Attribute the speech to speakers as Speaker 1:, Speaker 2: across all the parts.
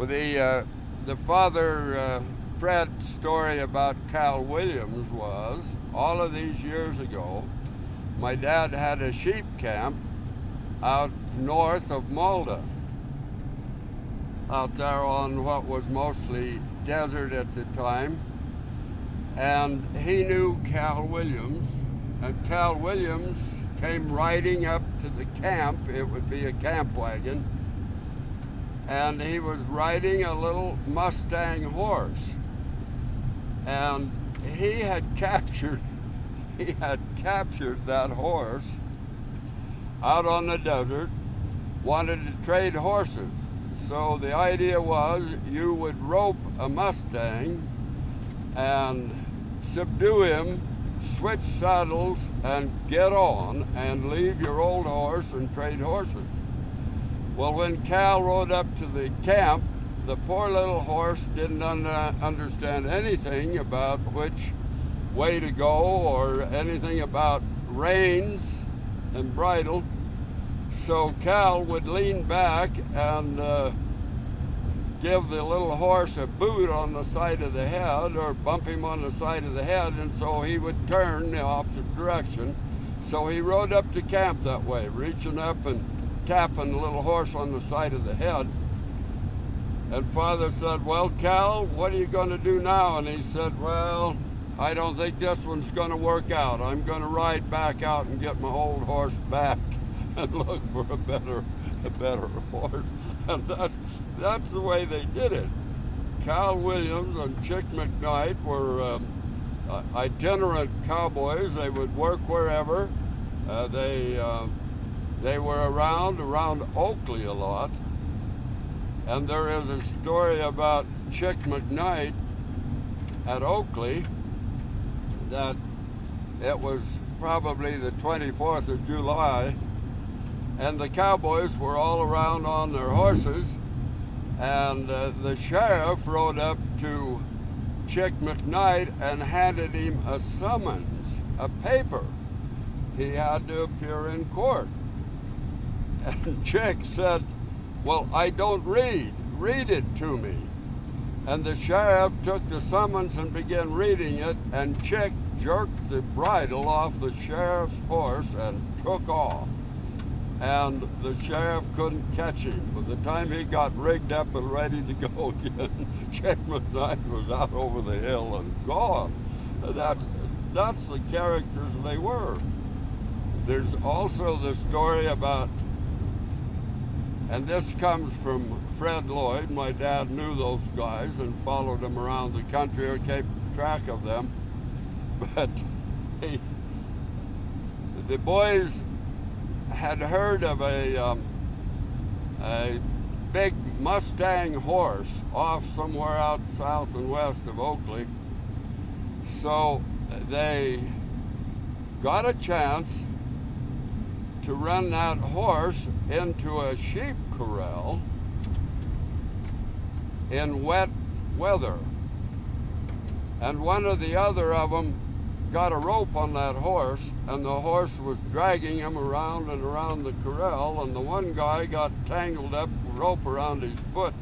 Speaker 1: Well, the father, Fred's story about Cal Williams was, all of these years ago, my dad had a sheep camp out north of Malta, out there on what was mostly desert at the time. And he knew Cal Williams, and Cal Williams came riding up to the camp. It would be a camp wagon, and he was riding a little Mustang horse, and he had captured that horse out on the desert, wanted to trade horses. So the idea was you would rope a Mustang and subdue him, switch saddles, and get on and leave your old horse and trade horses. Well, when Cal rode up to the camp, the poor little horse didn't understand anything about which way to go or anything about reins and bridle. So Cal would lean back and give the little horse a boot on the side of the head or bump him on the side of the head, and so he would turn the opposite direction. So he rode up to camp that way, reaching up and tapping the little horse on the side of the head. And Father said, "Well, Cal, what are you going to do now?" And he said, "Well, I don't think this one's going to work out. I'm going to ride back out and get my old horse back and look for a better horse." And that's the way they did it. Cal Williams and Chick McKnight were itinerant cowboys. They would work wherever. They were around Oakley a lot. And there is a story about Chick McKnight at Oakley that it was probably the 24th of July, and the cowboys were all around on their horses, and the sheriff rode up to Chick McKnight and handed him a summons, a paper. He had to appear in court. And Chick said, "Well, I don't read. Read it to me." And the sheriff took the summons and began reading it, and Chick jerked the bridle off the sheriff's horse and took off. And the sheriff couldn't catch him. By the time he got rigged up and ready to go again, Chick McKnight was out over the hill and gone. That's the characters they were. There's also the story about, and this comes from Fred Lloyd. My dad knew those guys and followed them around the country or kept track of them. But the boys had heard of a big Mustang horse off somewhere out south and west of Oakley. So they got a chance to run that horse into a sheep corral in wet weather. And one or the other of them got a rope on that horse, and the horse was dragging him around and around the corral, and the one guy got tangled up with rope around his foot,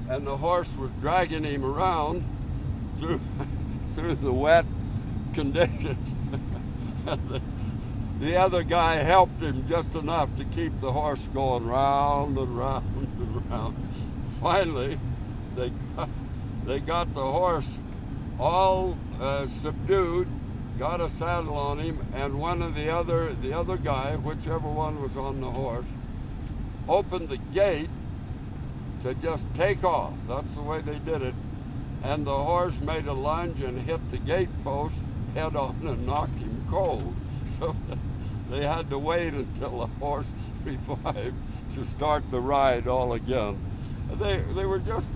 Speaker 1: and the horse was dragging him around through the wet conditions. The other guy helped him just enough to keep the horse going round and round and round. Finally, they got the horse all subdued, got a saddle on him, and one of the other guy, whichever one was on the horse, opened the gate to just take off. That's the way they did it. And the horse made a lunge and hit the gate post head on and knocked him cold. So they had to wait until the horse revived to start the ride all again. They were just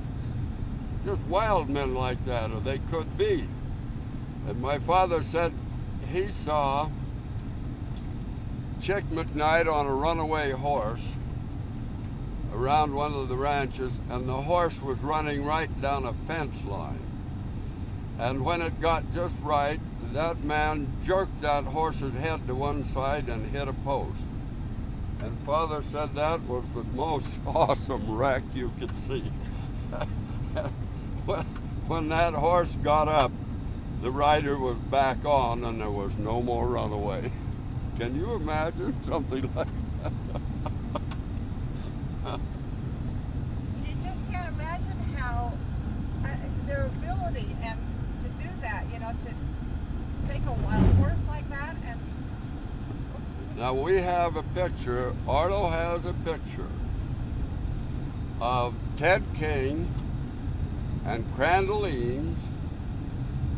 Speaker 1: wild men like that, or they could be. And my father said he saw Chick McKnight on a runaway horse around one of the ranches, and the horse was running right down a fence line. And when it got just right, that man jerked that horse's head to one side and hit a post. And Father said that was the most awesome wreck you could see. When that horse got up, the rider was back on and there was no more runaway. Can you imagine something like that?
Speaker 2: You just can't imagine how their ability and to do that, to take a wild horse like that and...
Speaker 1: Now we have a picture, Arlo has a picture of Ted King and Crandall Eames,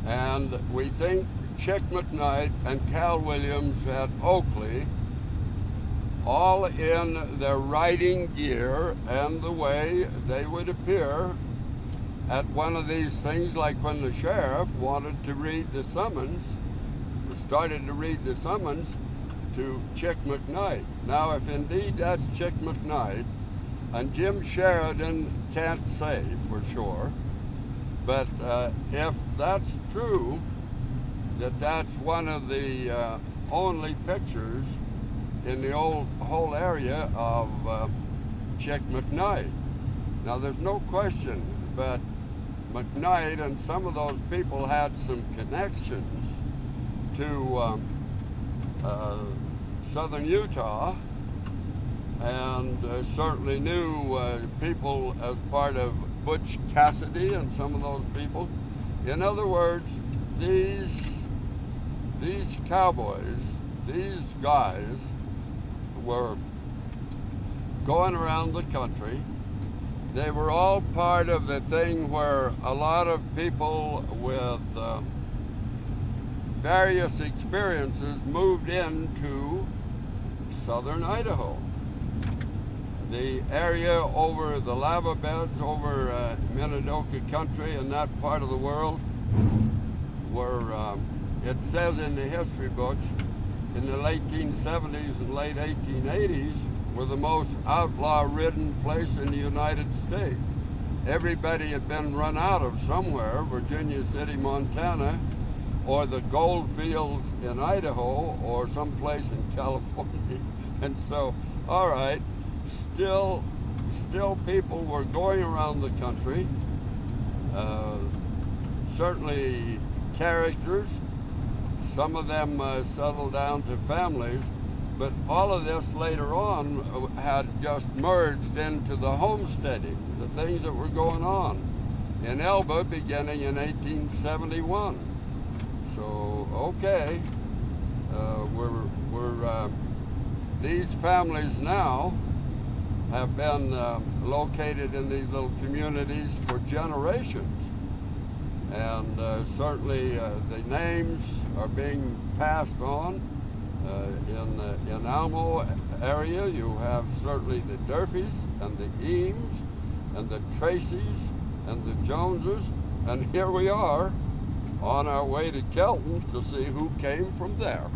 Speaker 1: and we think Chick McKnight and Cal Williams at Oakley, all in their riding gear and the way they would appear at one of these things, like when the sheriff wanted to read the summons, started to read the summons to Chick McKnight. Now, if indeed that's Chick McKnight, and Jim Sheridan can't say for sure, but if that's true, that's one of the only pictures in the whole area of Chick McKnight. Now, there's no question, but McKnight and some of those people had some connections to southern Utah, and certainly knew people as part of Butch Cassidy and some of those people. In other words, these cowboys, these guys were going around the country. They were all part of the thing where a lot of people with various experiences moved into southern Idaho. The area over the lava beds over Minidoka country and that part of the world were, it says in the history books, in the late 1870s and late 1880s, were the most outlaw-ridden place in the United States. Everybody had been run out of somewhere, Virginia City, Montana, or the gold fields in Idaho, or someplace in California. And so, all right, still people were going around the country, certainly characters. Some of them settled down to families, but all of this later on had just merged into the homesteading, the things that were going on in Elba beginning in 1871. So, okay, these families now have been located in these little communities for generations. And certainly the names are being passed on. In Almo area, you have certainly the Durfees and the Eames and the Tracys and the Joneses. And here we are on our way to Kelton to see who came from there.